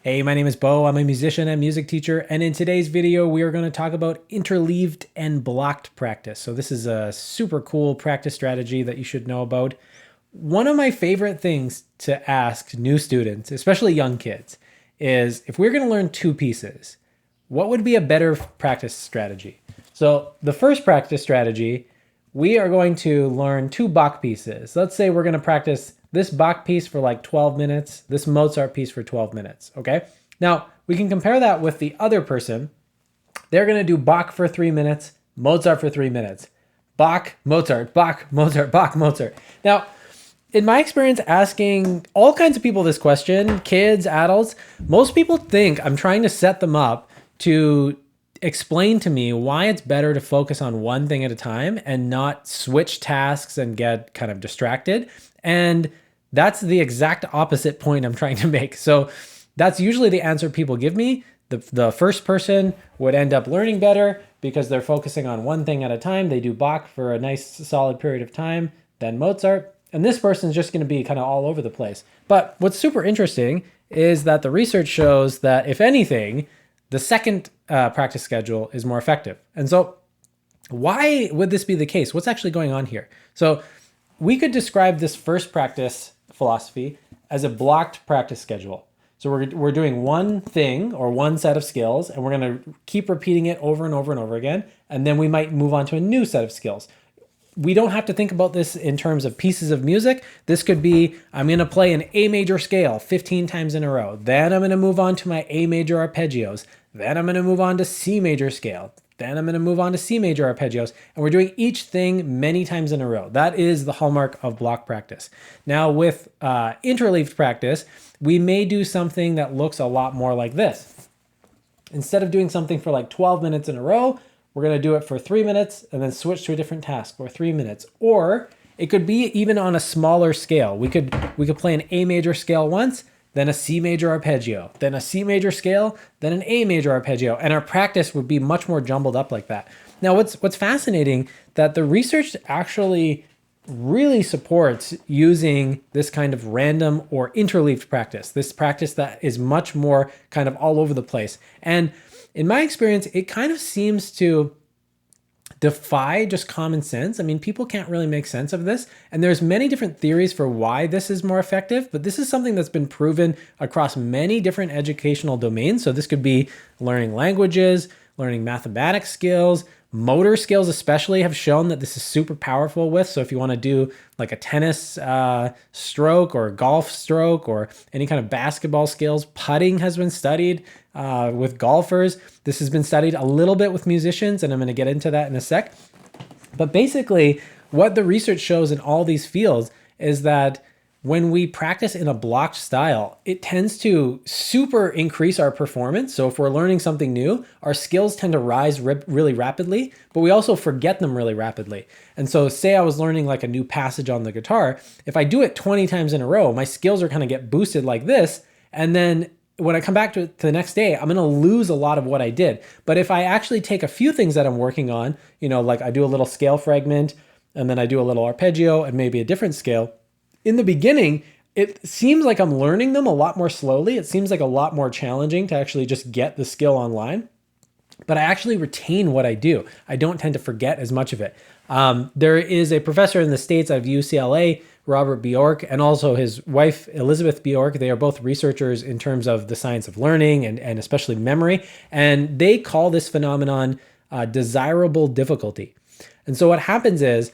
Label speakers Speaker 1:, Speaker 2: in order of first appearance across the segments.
Speaker 1: Hey, my name is Beau. I'm a musician and music teacher, and in today's video, we are going to talk about interleaved and blocked practice. So this is a super cool practice strategy that you should know about. One of my favorite things to ask new students, especially young kids, is if we're going to learn two pieces, what would be a better practice strategy? So the first practice strategy, we are going to learn two Bach pieces. Let's say we're going to practice this Bach piece for like 12 minutes, this Mozart piece for 12 minutes, okay? Now, we can compare that with the other person. They're going to do Bach for 3 minutes, Mozart for 3 minutes. Bach, Mozart, Bach, Mozart, Bach, Mozart. Now, in my experience asking all kinds of people this question, kids, adults, most people think I'm trying to set them up to explain to me why it's better to focus on one thing at a time and not switch tasks and get kind of distracted. And that's the exact opposite point I'm trying to make. So that's usually the answer people give me. The first person would end up learning better because they're focusing on one thing at a time. They do Bach for a nice solid period of time, then Mozart. And this person's just going to be kind of all over the place. But what's super interesting is that the research shows that if anything, the second practice schedule is more effective. And so why would this be the case? What's actually going on here? So we could describe this first practice philosophy as a blocked practice schedule. So we're doing one thing or one set of skills, and we're going to keep repeating it over and over and over again. And then we might move on to a new set of skills. We don't have to think about this in terms of pieces of music. This could be, I'm going to play an A major scale 15 times in a row. Then I'm going to move on to my A major arpeggios. Then I'm going to move on to C major scale. Then I'm going to move on to C major arpeggios. And we're doing each thing many times in a row. That is the hallmark of block practice. Now with interleaved practice, we may do something that looks a lot more like this. Instead of doing something for like 12 minutes in a row, we're going to do it for 3 minutes and then switch to a different task for 3 minutes. Or it could be even on a smaller scale. We could play an A major scale once, then a C major arpeggio, then a C major scale, then an A major arpeggio. And our practice would be much more jumbled up like that. Now, what's fascinating that the research actually really supports using this kind of random or interleaved practice, this practice that is much more kind of all over the place. And in my experience, it kind of seems to defy just common sense. I mean, people can't really make sense of this. And there's many different theories for why this is more effective, but this is something that's been proven across many different educational domains. So this could be learning languages, learning mathematics skills, motor skills especially have shown that this is super powerful with. So if you want to do like a tennis stroke or a golf stroke or any kind of basketball skills, putting has been studied with golfers. This has been studied a little bit with musicians, and I'm going to get into that in a sec. But basically, what the research shows in all these fields is that when we practice in a blocked style, it tends to super increase our performance. So if we're learning something new, our skills tend to rise really rapidly, but we also forget them really rapidly. And so say I was learning like a new passage on the guitar, if I do it 20 times in a row, my skills are kind of get boosted like this. And then when I come back to it the next day, I'm going to lose a lot of what I did. But if I actually take a few things that I'm working on, like I do a little scale fragment, and then I do a little arpeggio and maybe a different scale, in the beginning, it seems like I'm learning them a lot more slowly. It seems like a lot more challenging to actually just get the skill online, but I actually retain what I do. I don't tend to forget as much of it. There is a professor in the States of UCLA, Robert Bjork, and also his wife, Elizabeth Bjork. They are both researchers in terms of the science of learning and especially memory. And they call this phenomenon desirable difficulty. And so what happens is,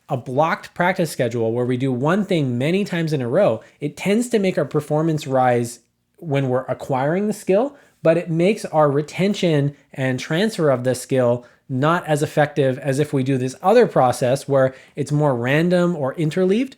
Speaker 1: a blocked practice schedule where we do one thing many times in a row, it tends to make our performance rise when we're acquiring the skill, but it makes our retention and transfer of the skill not as effective as if we do this other process where it's more random or interleaved,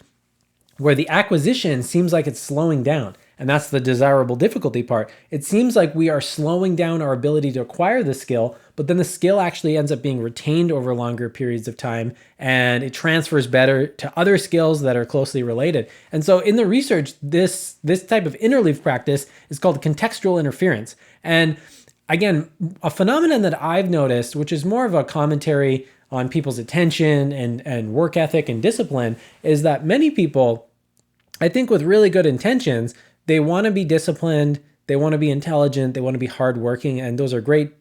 Speaker 1: where the acquisition seems like it's slowing down. And that's the desirable difficulty part. It seems like we are slowing down our ability to acquire the skill, but then the skill actually ends up being retained over longer periods of time, and it transfers better to other skills that are closely related. And so in the research, this type of interleaved practice is called contextual interference. And again, a phenomenon that I've noticed, which is more of a commentary on people's attention and work ethic and discipline, is that many people, I think with really good intentions, they want to be disciplined, they want to be intelligent, they want to be hardworking, and those are great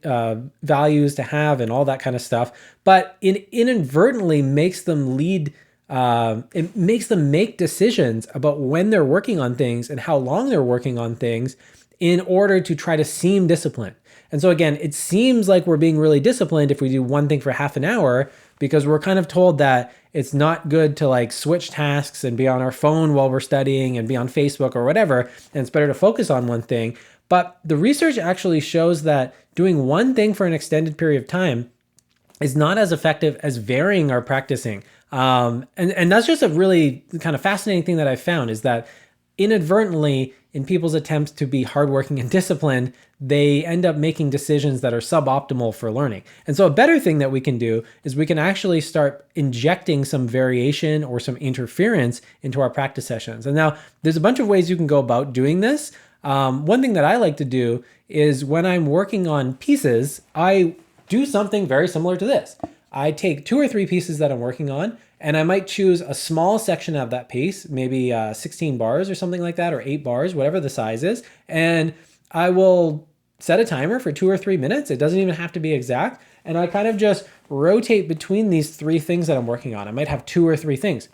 Speaker 1: values to have and all that kind of stuff. But it inadvertently makes them it makes them make decisions about when they're working on things and how long they're working on things in order to try to seem disciplined. And so again, it seems like we're being really disciplined if we do one thing for half an hour, because we're kind of told that it's not good to like switch tasks and be on our phone while we're studying and be on Facebook or whatever. And it's better to focus on one thing. But the research actually shows that doing one thing for an extended period of time is not as effective as varying our practicing. And that's just a really kind of fascinating thing that I found, is that inadvertently, in people's attempts to be hardworking and disciplined, they end up making decisions that are suboptimal for learning. And so a better thing that we can do is we can actually start injecting some variation or some interference into our practice sessions. And now there's a bunch of ways you can go about doing this. One thing that I like to do is when I'm working on pieces, I do something very similar to this. I take 2 or 3 pieces that I'm working on, and I might choose a small section of that piece, maybe 16 bars or something like that, or 8 bars, whatever the size is. And I will set a timer for 2 or 3 minutes. It doesn't even have to be exact. And I kind of just rotate between these 3 things that I'm working on. I might have 2 or 3 things.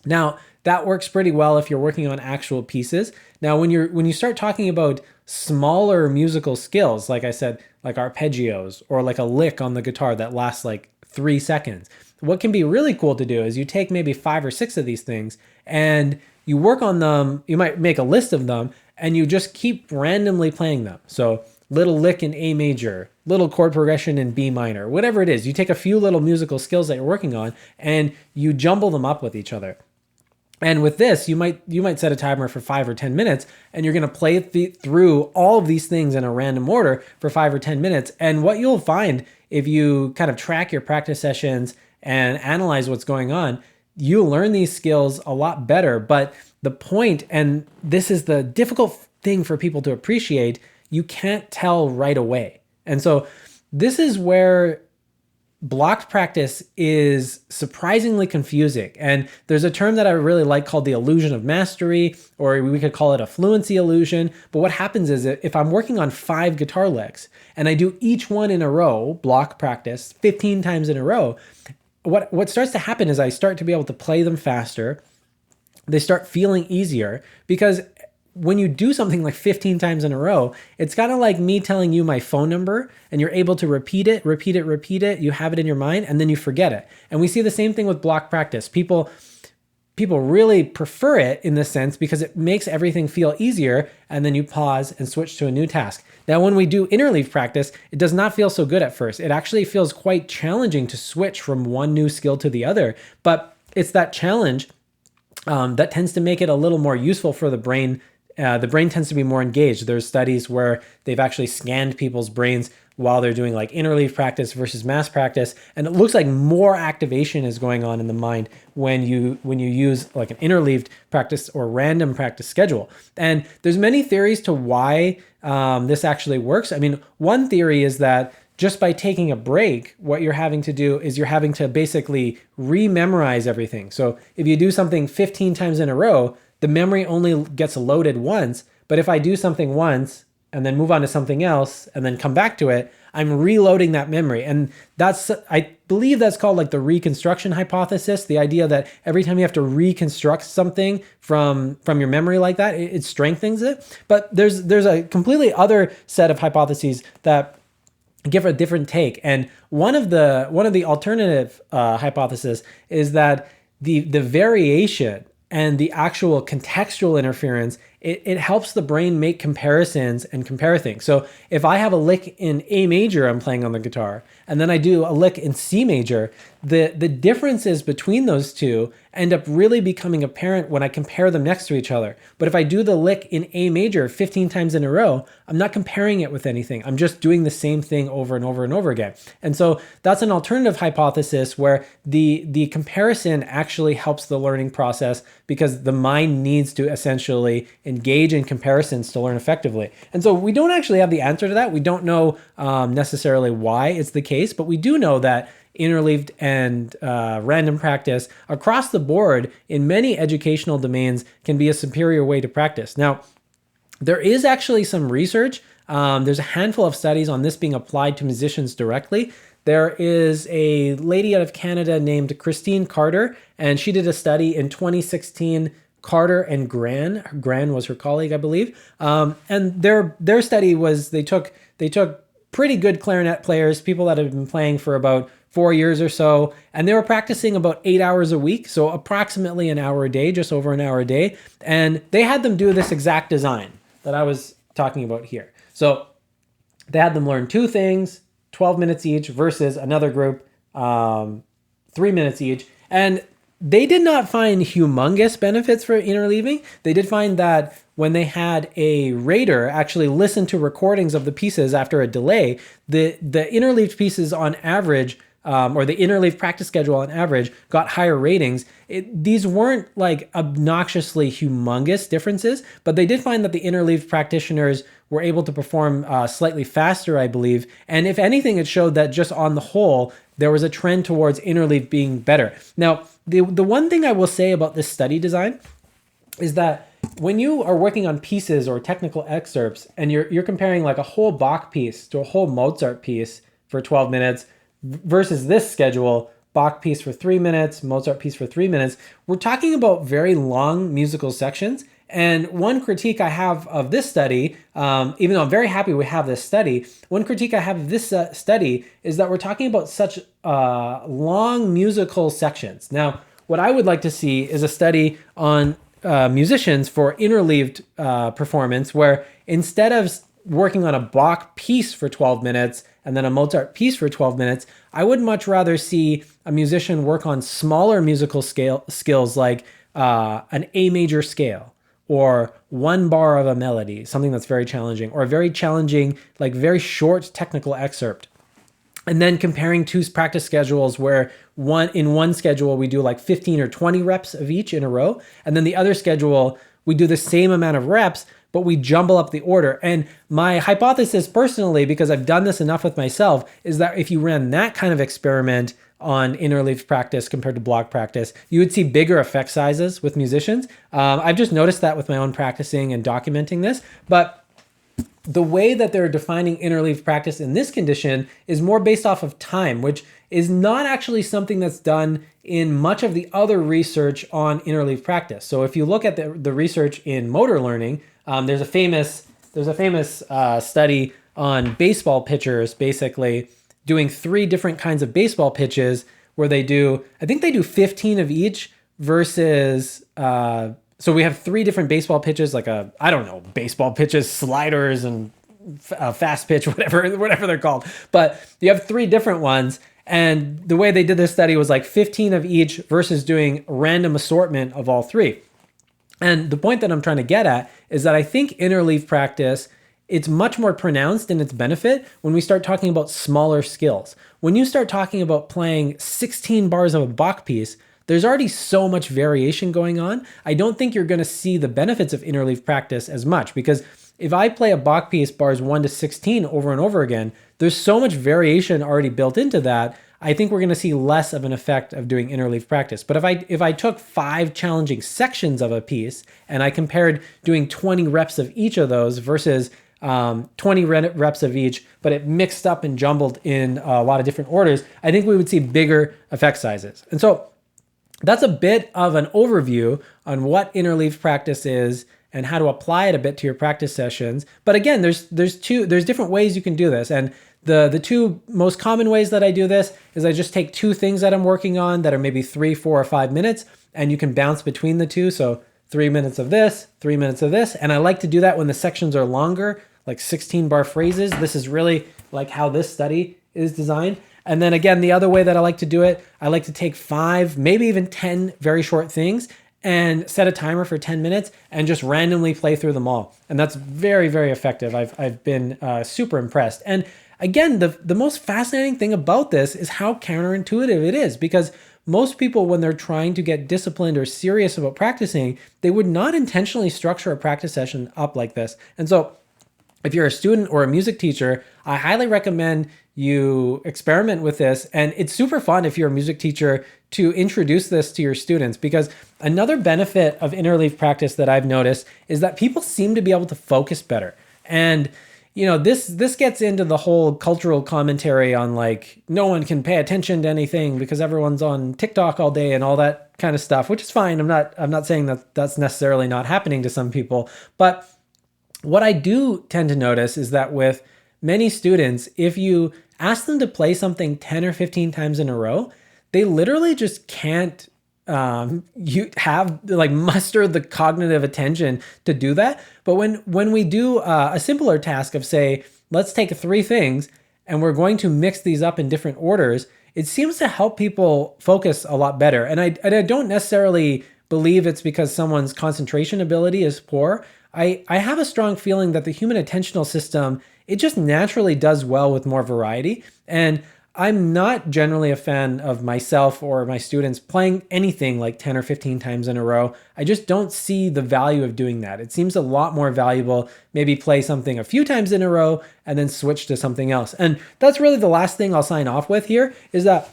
Speaker 1: Now, that works pretty well if you're working on actual pieces. Now, when you start talking about smaller musical skills, like I said, like arpeggios or like a lick on the guitar that lasts like 3 seconds, what can be really cool to do is you take maybe 5 or 6 of these things and you work on them. You might make a list of them and you just keep randomly playing them. So little lick in A major, little chord progression in B minor, whatever it is. You take a few little musical skills that you're working on and you jumble them up with each other. And with this, you might set a timer for 5 or 10 minutes, and you're going to play through all of these things in a random order for 5 or 10 minutes. And what you'll find if you kind of track your practice sessions and analyze what's going on, you learn these skills a lot better. But the point, and this is the difficult thing for people to appreciate, you can't tell right away. And so this is where blocked practice is surprisingly confusing. And there's a term that I really like called the illusion of mastery, or we could call it a fluency illusion. But what happens is that if I'm working on 5 guitar licks and I do each one in a row, block practice 15 times in a row, what starts to happen is I start to be able to play them faster. They start feeling easier, because when you do something like 15 times in a row, it's kind of like me telling you my phone number and you're able to repeat it. You have it in your mind and then you forget it. And we see the same thing with block practice. People really prefer it in this sense because it makes everything feel easier, and then you pause and switch to a new task. Now, when we do interleaved practice, it does not feel so good at first. It actually feels quite challenging to switch from one new skill to the other, but it's that challenge that tends to make it a little more useful for the brain. The brain tends to be more engaged. There's studies where they've actually scanned people's brains while they're doing like interleaved practice versus mass practice, and it looks like more activation is going on in the mind when you use like an interleaved practice or random practice schedule. And there's many theories to why this actually works. I mean, one theory is that just by taking a break, what you're having to do is you're having to basically rememorize everything. So if you do something 15 times in a row, the memory only gets loaded once. But if I do something once and then move on to something else and then come back to it, I'm reloading that memory. And I believe that's called like the reconstruction hypothesis, the idea that every time you have to reconstruct something from your memory like that, it strengthens it. But there's a completely other set of hypotheses that give a different take. And one of the alternative hypotheses is that the variation and the actual contextual interference, it helps the brain make comparisons and compare things. So if I have a lick in A major I'm playing on the guitar, and then I do a lick in C major, the differences between those two end up really becoming apparent when I compare them next to each other. But if I do the lick in A major 15 times in a row, I'm not comparing it with anything. I'm just doing the same thing over and over and over again. And so that's an alternative hypothesis where the comparison actually helps the learning process, because the mind needs to essentially engage in comparisons to learn effectively. And so we don't actually have the answer to that. We don't know necessarily why it's the case, but we do know that interleaved and random practice across the board in many educational domains can be a superior way to practice. Now, There is actually some research. There's a handful of studies on this being applied to musicians directly. There is a lady out of Canada named Christine Carter, and she did a study in 2016. Carter and Gran was her colleague, I believe. And their study was they took pretty good clarinet players, people that have been playing for about 4 years or so, and they were practicing about 8 hours a week, so approximately an hour a day, just over an hour a day. And they had them do this exact design that I was talking about here. So they had them learn two things, 12 minutes each, versus another group, 3 minutes each. And they did not find humongous benefits for interleaving. They did find that when they had a rater actually listen to recordings of the pieces after a delay, the interleaved pieces on average, or the interleaved practice schedule on average, got higher ratings. These weren't like obnoxiously humongous differences, but they did find that the interleaved practitioners were able to perform slightly faster, I believe. And if anything, it showed that just on the whole, there was a trend towards interleaved being better. Now, the one thing I will say about this study design is that when you are working on pieces or technical excerpts and you're comparing like a whole Bach piece to a whole Mozart piece for 12 minutes versus this schedule, Bach piece for 3 minutes, Mozart piece for 3 minutes, we're talking about very long musical sections. And one critique I have of this study, even though I'm very happy we have this study, one critique I have of this study is that we're talking about such long musical sections. Now, what I would like to see is a study on musicians for interleaved performance, where instead of working on a Bach piece for 12 minutes and then a Mozart piece for 12 minutes, I would much rather see a musician work on smaller musical skills like an A major scale, or one bar of a melody, something that's very challenging, or a very challenging, like very short technical excerpt. And then comparing two practice schedules where in one schedule we do like 15 or 20 reps of each in a row, and then the other schedule we do the same amount of reps, but we jumble up the order. And my hypothesis personally, because I've done this enough with myself, is that if you ran that kind of experiment on interleaved practice compared to block practice, you would see bigger effect sizes with musicians. I've just noticed that with my own practicing and documenting this, but the way that they're defining interleaved practice in this condition is more based off of time, which is not actually something that's done in much of the other research on interleaved practice. So if you look at the research in motor learning, there's a famous study on baseball pitchers basically doing 3 different kinds of baseball pitches where they do 15 of each versus, so we have 3 different baseball pitches, like baseball pitches, sliders and fast pitch, whatever they're called. But you have 3 different ones. And the way they did this study was like 15 of each versus doing a random assortment of all 3. And the point that I'm trying to get at is that I think interleaved practice, it's much more pronounced in its benefit when we start talking about smaller skills. When you start talking about playing 16 bars of a Bach piece, there's already so much variation going on. I don't think you're going to see the benefits of interleaved practice as much, because if I play a Bach piece bars 1 to 16 over and over again, there's so much variation already built into that. I think we're going to see less of an effect of doing interleaved practice. But if I took 5 challenging sections of a piece and I compared doing 20 reps of each of those versus 20 reps of each, but it mixed up and jumbled in a lot of different orders, I think we would see bigger effect sizes. And so that's a bit of an overview on what interleaved practice is and how to apply it a bit to your practice sessions. But again, there's different ways you can do this. And the 2 most common ways that I do this is I just take 2 things that I'm working on that are maybe 3, 4, or 5 minutes, and you can bounce between the 2. So 3 minutes of this, 3 minutes of this. And I like to do that when the sections are longer, like 16 bar phrases. This is really like how this study is designed. And then again, the other way that I like to do it, I like to take 5, maybe even 10 very short things and set a timer for 10 minutes and just randomly play through them all. And that's very, very effective. I've been super impressed. And again, the most fascinating thing about this is how counterintuitive it is, because most people, when they're trying to get disciplined or serious about practicing, they would not intentionally structure a practice session up like this. And so if you're a student or a music teacher, I highly recommend you experiment with this. And it's super fun if you're a music teacher to introduce this to your students, because another benefit of interleaved practice that I've noticed is that people seem to be able to focus better. And this gets into the whole cultural commentary on like no one can pay attention to anything because everyone's on TikTok all day and all that kind of stuff, which is fine. I'm not saying that that's necessarily not happening to some people, but what I do tend to notice is that with many students, if you ask them to play something 10 or 15 times in a row, they literally just can't muster the cognitive attention to do that. But when we do a simpler task of, say, let's take 3 things and we're going to mix these up in different orders, it seems to help people focus a lot better. And I don't necessarily believe it's because someone's concentration ability is poor. I have a strong feeling that the human attentional system, it just naturally does well with more variety. And I'm not generally a fan of myself or my students playing anything like 10 or 15 times in a row. I just don't see the value of doing that. It seems a lot more valuable, maybe play something a few times in a row and then switch to something else. And that's really the last thing I'll sign off with here, is that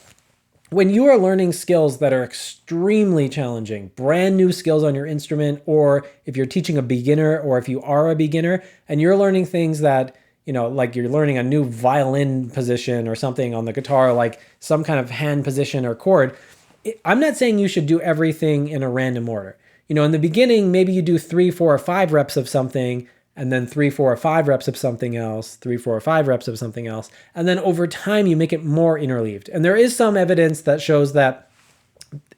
Speaker 1: when you are learning skills that are extremely challenging, brand new skills on your instrument, or if you're teaching a beginner, or if you are a beginner and you're learning things that, like you're learning a new violin position or something on the guitar, like some kind of hand position or chord, I'm not saying you should do everything in a random order. In the beginning, maybe you do 3, 4, or 5 reps of something, and then 3, 4, or 5 reps of something else, 3, 4, or 5 reps of something else. And then over time, you make it more interleaved. And there is some evidence that shows that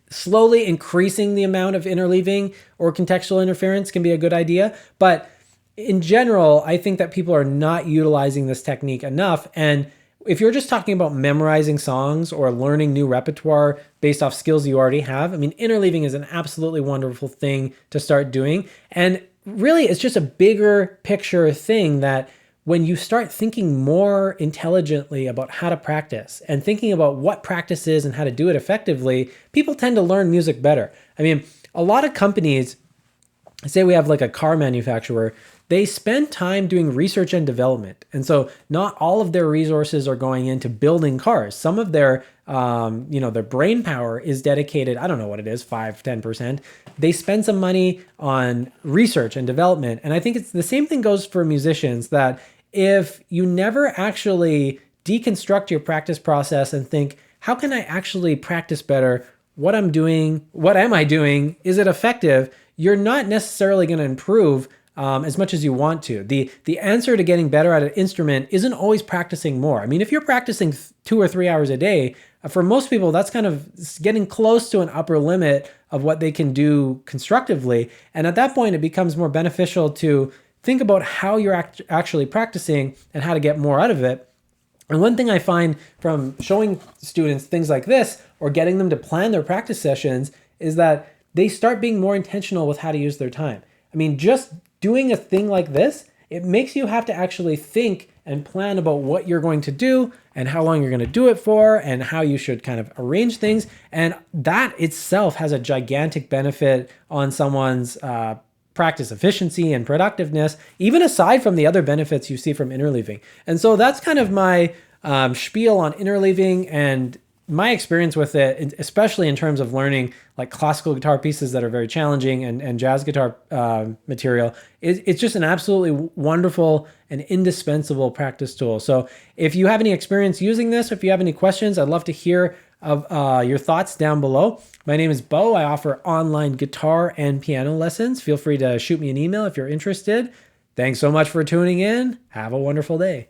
Speaker 1: slowly increasing the amount of interleaving or contextual interference can be a good idea. But in general, I think that people are not utilizing this technique enough. And if you're just talking about memorizing songs or learning new repertoire based off skills you already have, interleaving is an absolutely wonderful thing to start doing. And really, it's just a bigger picture thing that when you start thinking more intelligently about how to practice and thinking about what practice is and how to do it effectively, people tend to learn music better. A lot of companies, say we have like a car manufacturer, they spend time doing research and development. And so not all of their resources are going into building cars. Some of their, their brain power is dedicated, I don't know what it is, 5, 10%. They spend some money on research and development. And I think it's the same thing goes for musicians, that if you never actually deconstruct your practice process and think, how can I actually practice better? What am I doing? Is it effective? You're not necessarily going to improve as much as you want to. The answer to getting better at an instrument isn't always practicing more. If you're practicing 2 or 3 hours a day, for most people, that's kind of getting close to an upper limit of what they can do constructively. And at that point, it becomes more beneficial to think about how you're actually practicing and how to get more out of it. And one thing I find from showing students things like this, or getting them to plan their practice sessions, is that they start being more intentional with how to use their time. Just doing a thing like this, it makes you have to actually think and plan about what you're going to do and how long you're going to do it for and how you should kind of arrange things. And that itself has a gigantic benefit on someone's practice efficiency and productiveness, even aside from the other benefits you see from interleaving. And so that's kind of my spiel on interleaving and my experience with it, especially in terms of learning like classical guitar pieces that are very challenging and jazz guitar material. It's just an absolutely wonderful and indispensable practice tool. So if you have any experience using this, if you have any questions, I'd love to hear of your thoughts down below. My name is Beau. I offer online guitar and piano lessons. Feel free to shoot me an email if you're interested. Thanks so much for tuning in. Have a wonderful day.